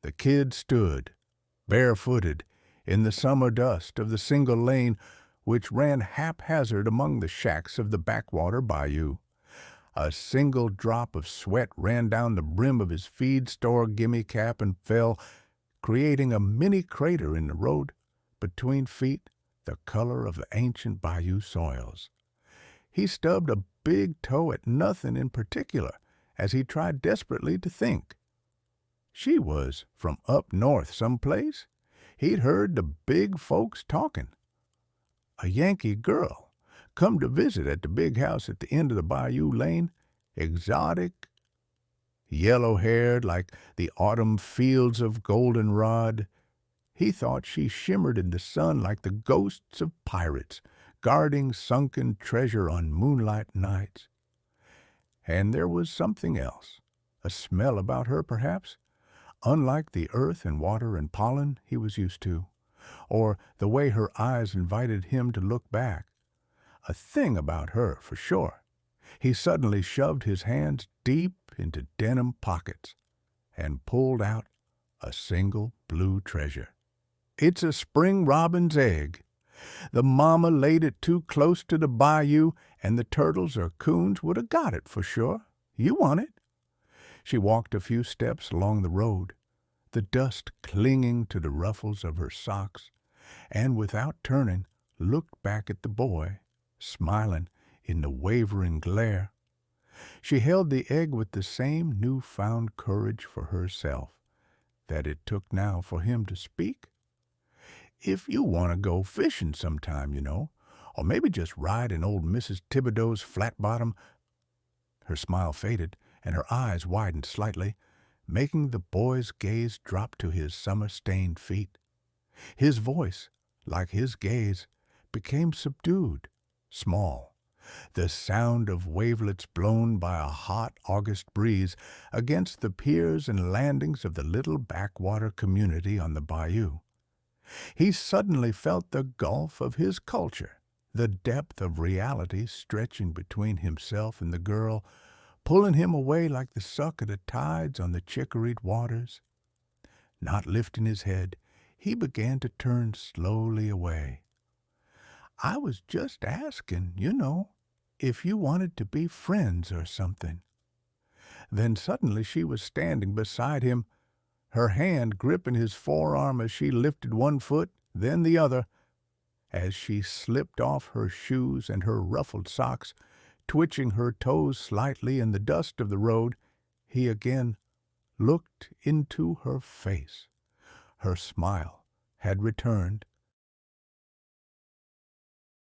The kid stood, barefooted, in the summer dust of the single lane which ran haphazard among the shacks of the backwater bayou. A single drop of sweat ran down the brim of his feed store gimme cap and fell, creating a mini crater in the road between feet the color of the ancient bayou soils. He stubbed a big toe at nothing in particular as he tried desperately to think. She was from up north someplace. He'd heard the big folks talking. A Yankee girl, come to visit at the big house at the end of the bayou lane, exotic, yellow-haired like the autumn fields of goldenrod. He thought she shimmered in the sun like the ghosts of pirates, guarding sunken treasure on moonlight nights. And there was something else, a smell about her perhaps, unlike the earth and water and pollen he was used to, or the way her eyes invited him to look back. A thing about her, for sure. He suddenly shoved his hands deep into denim pockets and pulled out a single blue treasure. It's a spring robin's egg. The mama laid it too close to the bayou, and the turtles or coons would have got it for sure. You want it. She walked a few steps along the road, the dust clinging to the ruffles of her socks, and without turning, looked back at the boy, smiling in the wavering glare. She held the egg with the same new-found courage for herself that it took now for him to speak. If you want to go fishing sometime, or maybe just ride in old Mrs. Thibodeau's flat bottom. Her smile faded, and her eyes widened slightly, making the boy's gaze drop to his summer-stained feet. His voice, like his gaze, became subdued, small, the sound of wavelets blown by a hot August breeze against the piers and landings of the little backwater community on the bayou. He suddenly felt the gulf of his culture, the depth of reality stretching between himself and the girl, pulling him away like the suck of the tides on the chicoryed waters. Not lifting his head, he began to turn slowly away. I was just asking, if you wanted to be friends or something. Then suddenly she was standing beside him, her hand gripping his forearm as she lifted one foot, then the other. As she slipped off her shoes and her ruffled socks, twitching her toes slightly in the dust of the road, he again looked into her face. Her smile had returned,